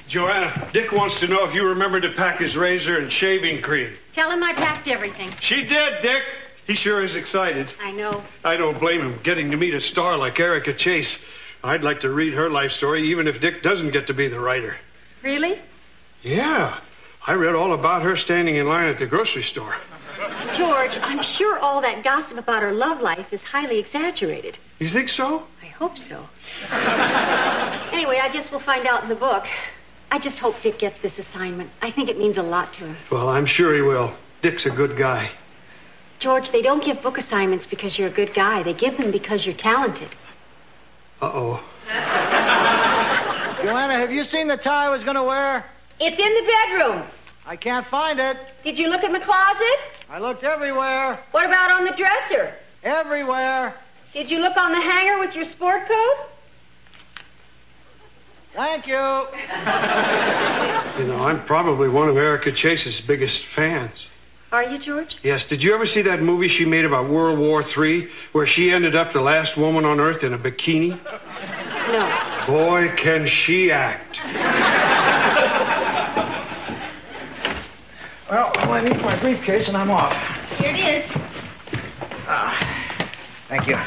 Joanna, Dick wants to know if you remember to pack his razor and shaving cream. Tell him I packed everything. She did, Dick. He sure is excited. I know. I don't blame him. Getting to meet a star like Erica Chase. I'd like to read her life story, even if Dick doesn't get to be the writer. Really? Yeah. I read all about her standing in line at the grocery store. George, I'm sure all that gossip about her love life is highly exaggerated. You think so? I hope so. Anyway, I guess we'll find out in the book. I just hope Dick gets this assignment. I think it means a lot to him. Well, I'm sure he will. Dick's a good guy. George, they don't give book assignments because you're a good guy. They give them because you're talented. Uh-oh. Joanna, have you seen the tie I was going to wear? It's in the bedroom. I can't find it. Did you look in the closet? I looked everywhere. What about on the dresser? Everywhere. Did you look on the hanger with your sport coat? Thank you. You know, I'm probably one of Erica Chase's biggest fans. Are you, George? Yes. Did you ever see that movie she made about World War III, where she ended up the last woman on Earth in a bikini? No. Boy, can she act. Well, I need my briefcase and I'm off. Here it is. Thank you.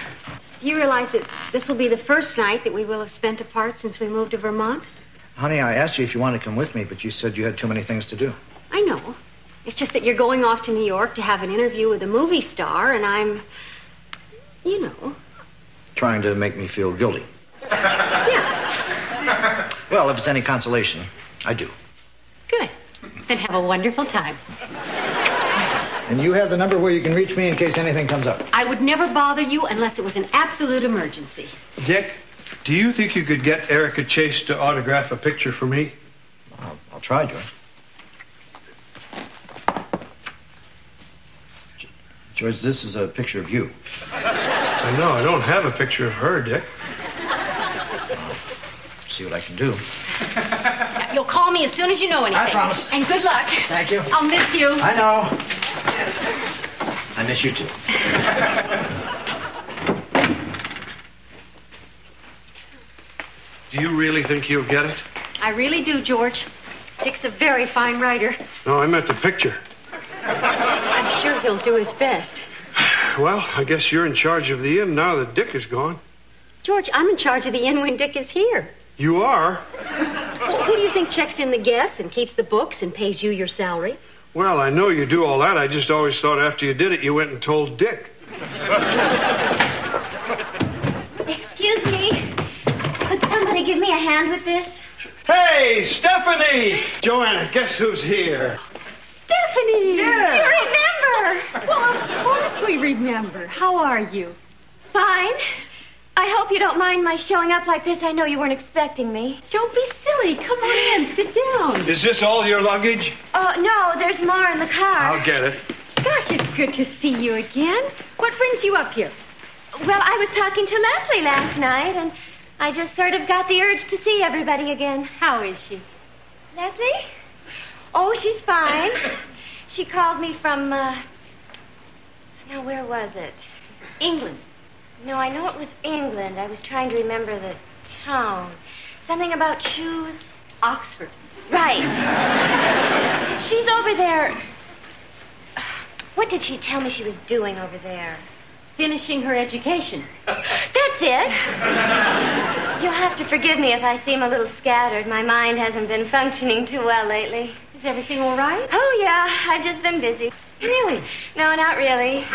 Do you realize that this will be the first night that we will have spent apart since we moved to Vermont? Honey, I asked you if you wanted to come with me, but you said you had too many things to do. I know. It's just that you're going off to New York to have an interview with a movie star, and I'm, you know. Trying to make me feel guilty. Yeah. Well, if it's any consolation, I do. Good. Then have a wonderful time. And you have the number where you can reach me in case anything comes up. I would never bother you unless it was an absolute emergency. Dick, do you think you could get Erica Chase to autograph a picture for me? I'll try, George. George, this is a picture of you. I know. I don't have a picture of her, Dick. See what I can do. You'll call me as soon as you know anything. I promise. And good luck. Thank you. I'll miss you. I know. I miss you, too. Do you really think you'll get it? I really do, George. Dick's a very fine writer. No, I meant the picture. I'm sure he'll do his best. Well, I guess you're in charge of the inn now that Dick is gone. George, I'm in charge of the inn when Dick is here. You are? Well, who do you think checks in the guests and keeps the books and pays you your salary? Well, I know you do all that. I just always thought after you did it, you went and told Dick. Excuse me. Could somebody give me a hand with this? Hey, Stephanie! Joanna, guess who's here? Stephanie! Yeah. You remember? Well, of course we remember. How are you? Fine. I hope you don't mind my showing up like this. I know you weren't expecting me. Don't be silly. Come on in. Sit down. Is this all your luggage? Oh, no, there's more in the car. I'll get it. Gosh, it's good to see you again. What brings you up here? Well, I was talking to Leslie last night, and I just sort of got the urge to see everybody again. How is she? Leslie? Oh, she's fine. She called me from, now, where was it? England. No, I know it was England. I was trying to remember the town. Something about shoes. Oxford. Right. She's over there. What did she tell me she was doing over there? Finishing her education. That's it. You'll have to forgive me if I seem a little scattered. My mind hasn't been functioning too well lately. Is everything all right? Oh, yeah. I've just been busy. Really? No, not really.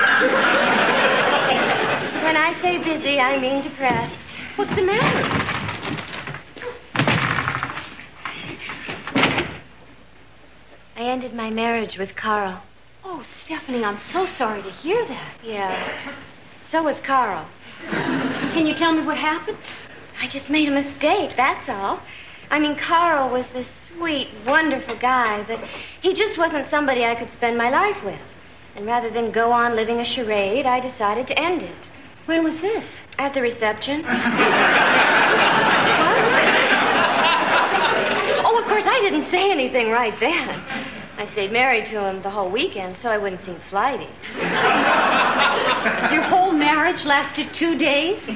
When I say busy, I mean depressed. What's the matter? I ended my marriage with Carl. Oh, Stephanie, I'm so sorry to hear that. Yeah. So was Carl. Can you tell me what happened? I just made a mistake, that's all. I mean, Carl was this sweet, wonderful guy, but he just wasn't somebody I could spend my life with. And rather than go on living a charade, I decided to end it. When was this? At the reception. Oh, of course, I didn't say anything right then. I stayed married to him the whole weekend so I wouldn't seem flighty. Your whole marriage lasted 2 days?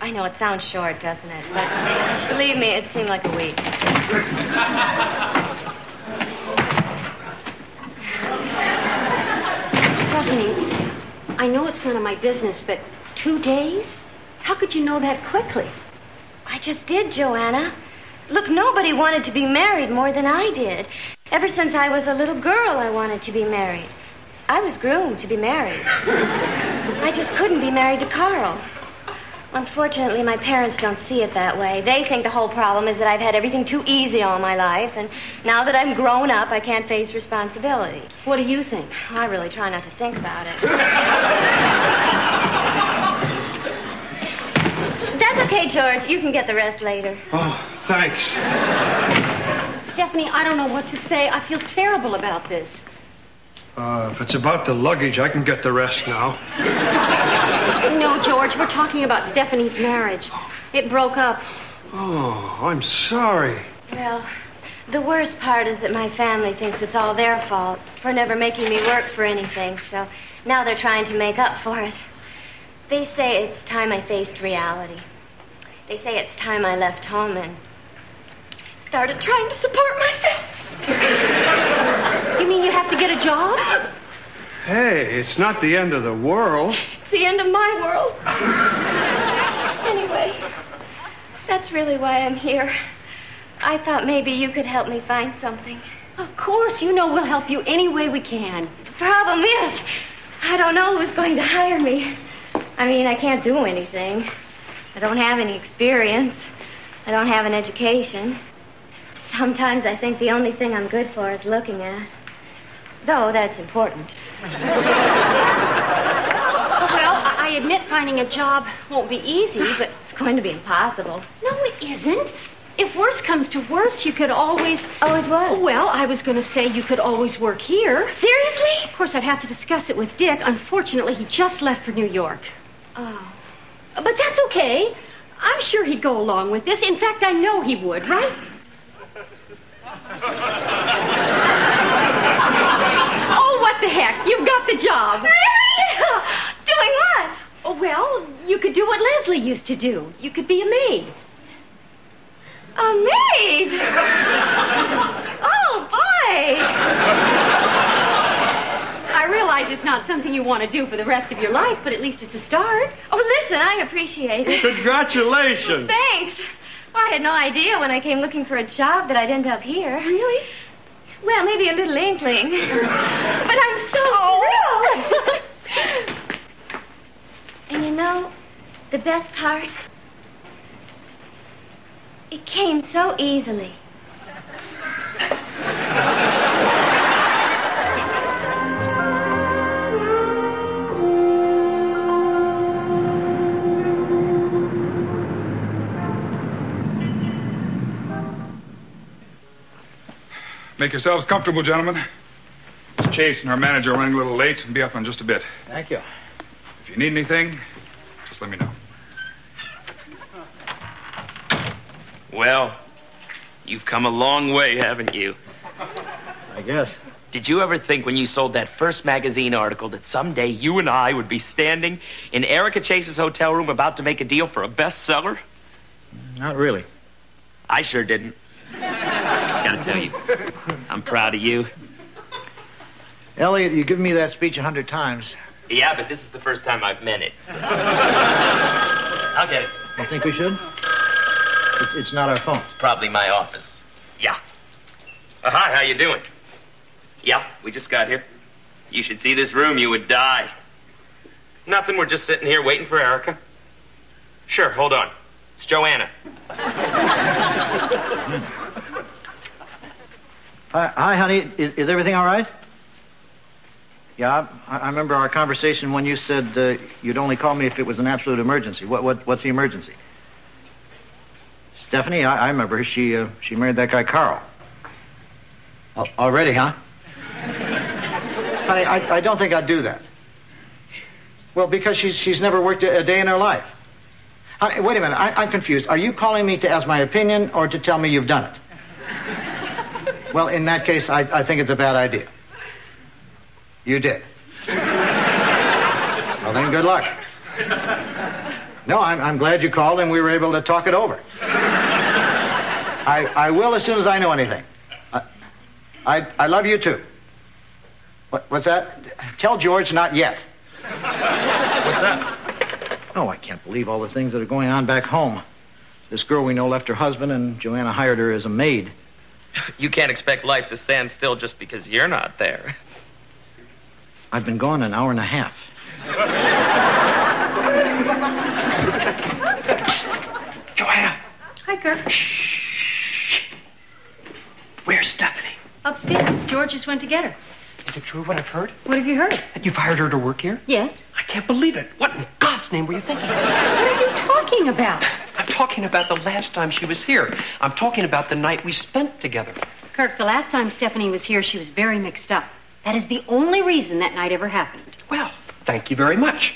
I know it sounds short, doesn't it? But believe me, it seemed like a week. I know it's none of my business, but 2 days? How could you know that quickly? I just did, Joanna. Look, nobody wanted to be married more than I did. Ever since I was a little girl, I wanted to be married. I was groomed to be married. I just couldn't be married to Carl. Unfortunately, my parents don't see it that way. They think the whole problem is that I've had everything too easy all my life, and now that I'm grown up, I can't face responsibility. What do you think? I really try not to think about it. That's okay, George. You can get the rest later. Oh, thanks. Stephanie, I don't know what to say. I feel terrible about this. If it's about the luggage, I can get the rest now. No, George, we're talking about Stephanie's marriage. It broke up. Oh, I'm sorry. Well, the worst part is that my family thinks it's all their fault for never making me work for anything, so now they're trying to make up for it. They say it's time I faced reality. They say it's time I left home and started trying to support myself. You mean you have to get a job? Hey, it's not the end of the world. It's the end of my world. Anyway, that's really why I'm here. I thought maybe you could help me find something. Of course, you know we'll help you any way we can. The problem is, I don't know who's going to hire me. I mean, I can't do anything. I don't have any experience. I don't have an education. Sometimes I think the only thing I'm good for is looking at. Though that's important. Well, I admit finding a job won't be easy, but... It's going to be impossible. No, it isn't. If worse comes to worse, you could always... Always what? Well, I was going to say you could always work here. Seriously? Of course, I'd have to discuss it with Dick. Unfortunately, he just left for New York. Oh. But that's okay. I'm sure he'd go along with this. In fact, I know he would, right? Oh, what the heck? You've got the job. Really? Doing what? Oh, well, you could do what Leslie used to do. You could be a maid. A maid? Oh, boy. I realize it's not something you want to do for the rest of your life, but at least it's a start. Oh, listen, I appreciate it. Congratulations. Thanks. Well, I had no idea when I came looking for a job that I'd end up here. Really? Well, maybe a little inkling. But I'm so thrilled. And you know, the best part? It came so easily. Make yourselves comfortable, gentlemen. Miss Chase and our manager are running a little late and be up in just a bit. Thank you. If you need anything, just let me know. Well, you've come a long way, haven't you? I guess. Did you ever think when you sold that first magazine article that someday you and I would be standing in Erica Chase's hotel room about to make a deal for a bestseller? Not really. I sure didn't. Gotta tell you, I'm proud of you. Elliot, you give me that speech 100 times. Yeah, but this is the first time I've meant it. I'll get it. You think we should? It's not our phone. It's probably my office. Yeah. Hi, how you doing? Yeah, we just got here. You should see this room, you would die. Nothing, we're just sitting here waiting for Erica. Sure, hold on. It's Joanna. Hi, honey. Is everything all right? Yeah, I remember our conversation when you said you'd only call me if it was an absolute emergency. What's the emergency? Stephanie, I remember her. She married that guy, Carl. Already, huh? Honey, I don't think I'd do that. Well, because she's never worked a day in her life. Honey, wait a minute. I'm confused. Are you calling me to ask my opinion or to tell me you've done it? Well, in that case, I think it's a bad idea. You did. Well, then, good luck. No, I'm glad you called and we were able to talk it over. I will as soon as I know anything. I love you, too. What's that? Tell George not yet. What's up? Oh, I can't believe all the things that are going on back home. This girl we know left her husband, and Joanna hired her as a maid. You can't expect life to stand still just because you're not there. I've been gone an hour and a half. Joanna! Hi, Kirk. Where's Stephanie? Upstairs. George just went to get her. Is it true what I've heard? What have you heard? That you've hired her to work here? Yes. I can't believe it. What in God's name were you thinking? What are you talking about? I'm talking about the last time she was here. I'm talking about the night we spent together. Kirk, the last time Stephanie was here, she was very mixed up. That is the only reason that night ever happened. Well, thank you very much.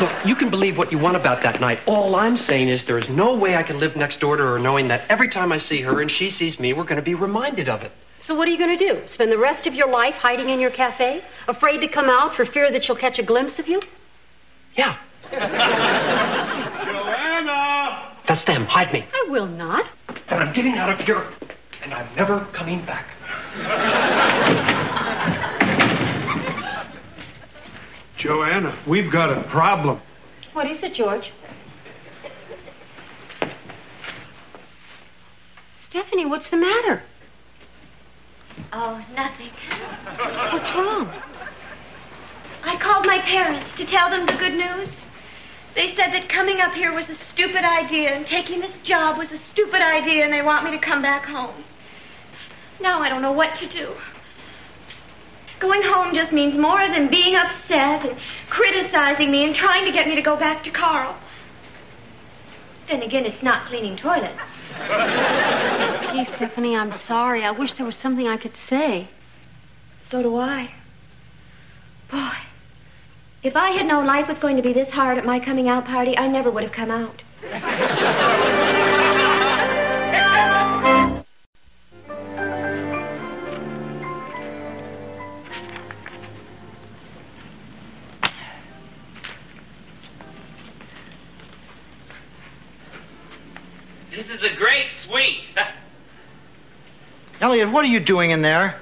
Look, you can believe what you want about that night. All I'm saying is there is no way I can live next door to her knowing that every time I see her and she sees me, we're going to be reminded of it. So what are you going to do? Spend the rest of your life hiding in your cafe? Afraid to come out for fear that she'll catch a glimpse of you? Yeah. Joanna! That's them. Hide me. I will not. Then I'm getting out of here, and I'm never coming back. Joanna, we've got a problem. What is it, George? Stephanie, what's the matter? Oh, nothing. What's wrong? I called my parents to tell them the good news. They said that coming up here was a stupid idea and taking this job was a stupid idea and they want me to come back home. Now I don't know what to do. Going home just means more than being upset and criticizing me and trying to get me to go back to Carl. Then again, it's not cleaning toilets. Gee, Stephanie, I'm sorry. I wish there was something I could say. So do I. Boy, if I had known life was going to be this hard at my coming out party, I never would have come out. This is a great suite. Elliot, what are you doing in there?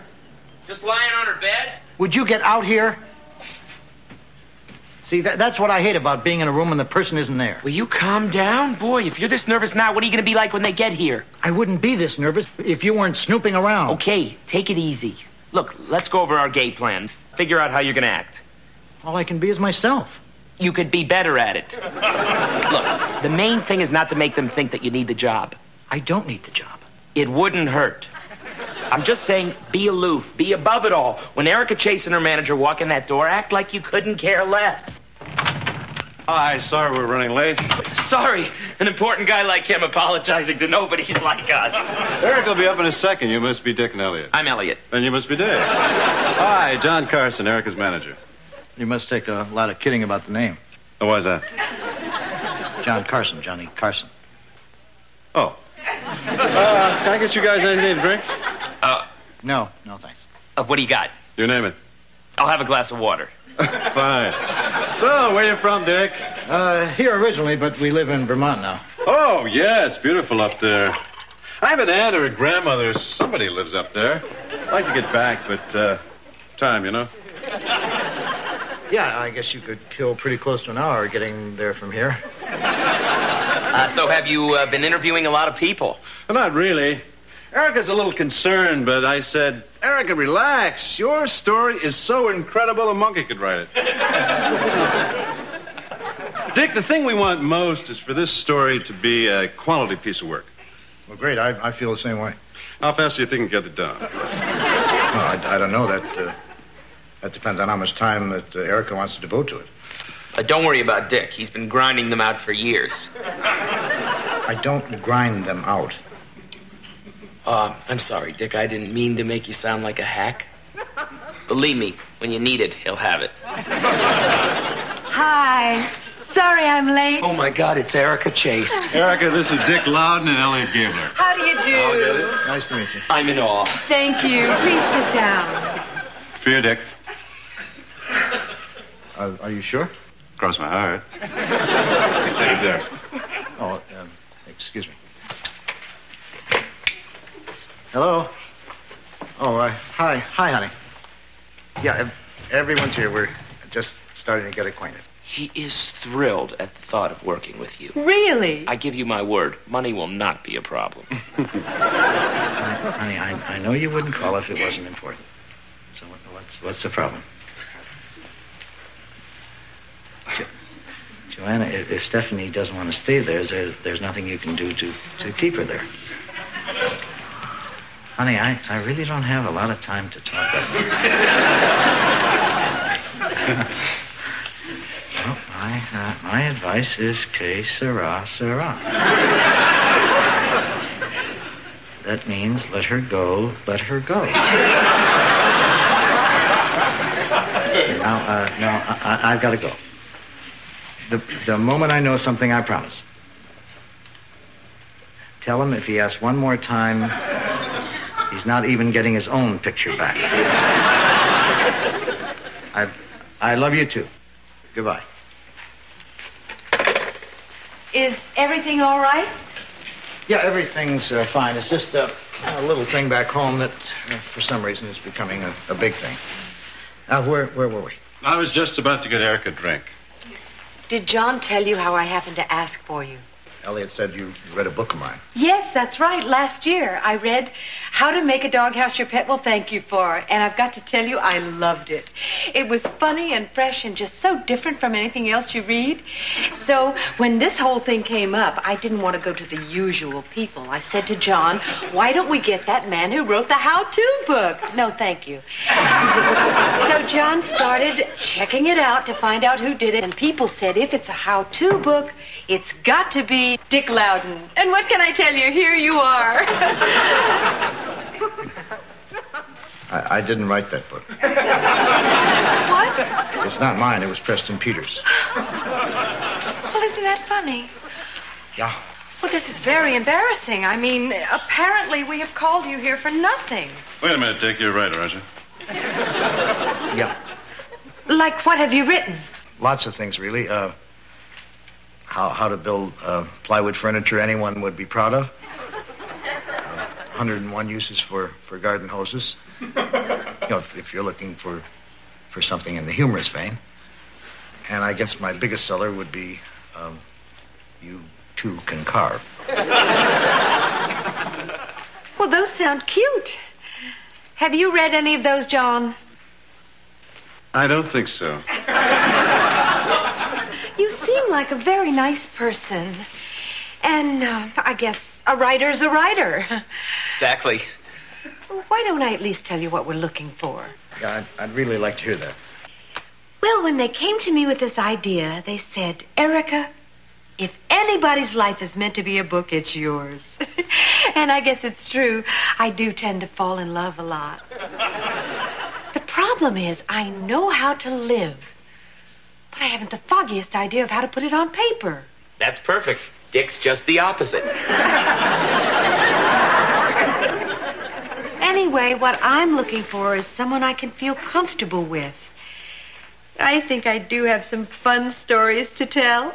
Just lying on her bed? Would you get out here? See, that's what I hate about being in a room when the person isn't there. Will you calm down? Boy, if you're this nervous now, what are you going to be like when they get here? I wouldn't be this nervous if you weren't snooping around. Okay, take it easy. Look, let's go over our game plan. Figure out how you're going to act. All I can be is myself. You could be better at it. Look, the main thing is not to make them think that you need the job. I don't need the job. It wouldn't hurt. I'm just saying, be aloof, be above it all. When Erica Chase and her manager walk in that door, act like you couldn't care less. Hi, sorry we're running late. Sorry, an important guy like him apologizing to nobodies like us. Eric will be up in a second. You must be Dick and Elliot. I'm Elliot. Then you must be Dave. Hi, John Carson, Erica's manager. You must take a lot of kidding about the name. Oh, why's that? John Carson, Johnny Carson. Oh. Can I get you guys anything to drink? No, thanks. What do you got? You name it. I'll have a glass of water. Fine. So, where you from, Dick? Here originally, but we live in Vermont now. Oh, yeah, it's beautiful up there. I have an aunt or a grandmother. Somebody lives up there. I'd like to get back, but, time, you know? Yeah, I guess you could kill pretty close to an hour getting there from here. So have you been interviewing a lot of people? Well, not really. Erica's a little concerned, but I said, Erica, relax. Your story is so incredible a monkey could write it. Dick, the thing we want most is for this story to be a quality piece of work. Well, great. I feel the same way. How fast do you think you can get it done? Well, I don't know. That depends on how much time that Erica wants to devote to it. Don't worry about Dick. He's been grinding them out for years. I don't grind them out. I'm sorry, Dick. I didn't mean to make you sound like a hack. Believe me, when you need it, he'll have it. Hi. Sorry I'm late. Oh, my God, it's Erica Chase. Erica, this is Dick Loudon and Elliot Gabler. How do you do? Nice to meet you. I'm in awe. Thank you. Please sit down. For you, Dick. Are you sure? Cross my heart. You can take it there. Oh, excuse me. Hello? Oh, hi, honey. Yeah, everyone's here. We're just starting to get acquainted. He is thrilled at the thought of working with you. Really? I give you my word, money will not be a problem. Honey, I know you wouldn't call if it wasn't important. So what's the problem? Joanna, if Stephanie doesn't want to stay there's nothing you can do to keep her there. Honey, I really don't have a lot of time to talk right now. Well, my advice is que sera, sera. That means let her go, let her go. Now, I've got to go. The moment I know something, I promise. Tell him if he asks one more time, he's not even getting his own picture back. I love you too. Goodbye. Is everything all right? Yeah, everything's fine. It's just a little thing back home that, for some reason, is becoming a big thing. Where were we? I was just about to get Eric a drink. Did John tell you how I happened to ask for you? Elliot said you read a book of mine. Yes, that's right. Last year I read How to Make a Doghouse Your Pet Will Thank You For, and I've got to tell you, I loved it. It was funny and fresh and just so different from anything else you read. So when this whole thing came up, I didn't want to go to the usual people. I said to John, why don't we get that man who wrote the how-to book? No, thank you. So John started checking it out to find out who did it, and people said if it's a how-to book, it's got to be Dick Loudon. And what can I tell you? Here you are. I didn't write that book. What? It's not mine. It was Preston Peters. Well, isn't that funny? Yeah. Well, this is very embarrassing. I mean, apparently we have called you here for nothing. Wait a minute, Dick. You're right, aren't you? Yeah. Like, what have you written? Lots of things, really. How to build plywood furniture anyone would be proud of. 101 uses for garden hoses. You know, if you're looking for something in the humorous vein. And I guess my biggest seller would be You Too Can Carve. Well, those sound cute. Have you read any of those, John? I don't think so. You seem like a very nice person. And I guess a writer's a writer. Exactly. Why don't I at least tell you what we're looking for? Yeah, I'd really like to hear that. Well, when they came to me with this idea, they said, Erica, if anybody's life is meant to be a book, it's yours. And I guess it's true. I do tend to fall in love a lot. The problem is I know how to live, but I haven't the foggiest idea of how to put it on paper. That's perfect. Dick's just the opposite. Anyway, what I'm looking for is someone I can feel comfortable with. I think I do have some fun stories to tell.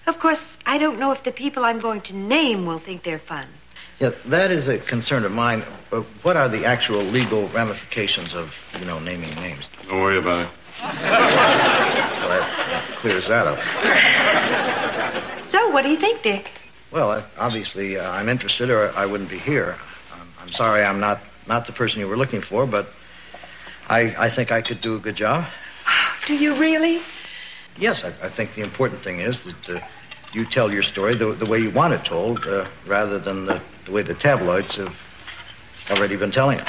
Of course, I don't know if the people I'm going to name will think they're fun. Yeah, that is a concern of mine. What are the actual legal ramifications of, naming names? Don't worry about it. Well, that clears that up. So, what do you think, Dick? Well, obviously, I'm interested or I wouldn't be here. I'm sorry I'm not the person you were looking for, but I think I could do a good job. Do you really? Yes, I think the important thing is that you tell your story the way you want it told, rather than the way the tabloids have already been telling it.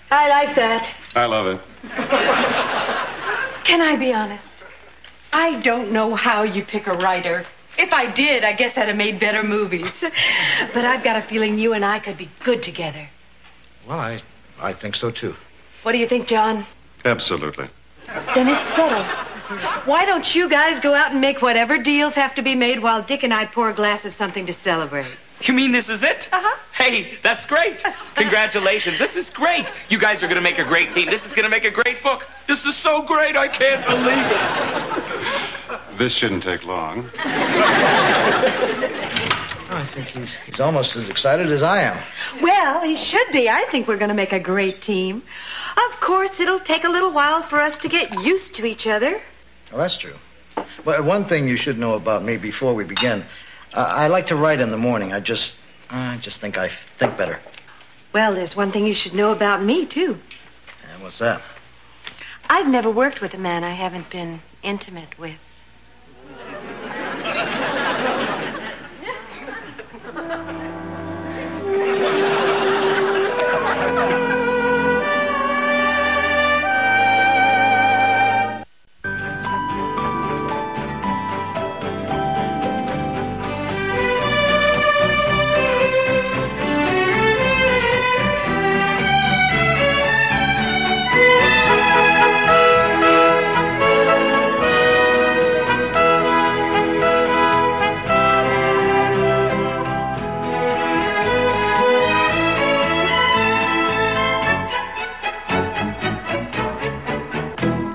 I like that. I love it. Can I be honest? I don't know how you pick a writer. If I did, I guess I'd have made better movies. But I've got a feeling you and I could be good together. Well, I think so, too. What do you think, John? Absolutely. Then it's settled. Why don't you guys go out and make whatever deals have to be made while Dick and I pour a glass of something to celebrate? You mean this is it? Uh-huh. Hey, that's great. Congratulations. This is great. You guys are going to make a great team. This is going to make a great book. This is so great, I can't believe it. This shouldn't take long. I think he's almost as excited as I am. Well, he should be. I think we're going to make a great team. Of course, it'll take a little while for us to get used to each other. Well, that's true. But one thing you should know about me before we begin, I like to write in the morning. I just think I think better. Well, there's one thing you should know about me, too. And what's that? I've never worked with a man I haven't been intimate with.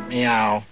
Meow.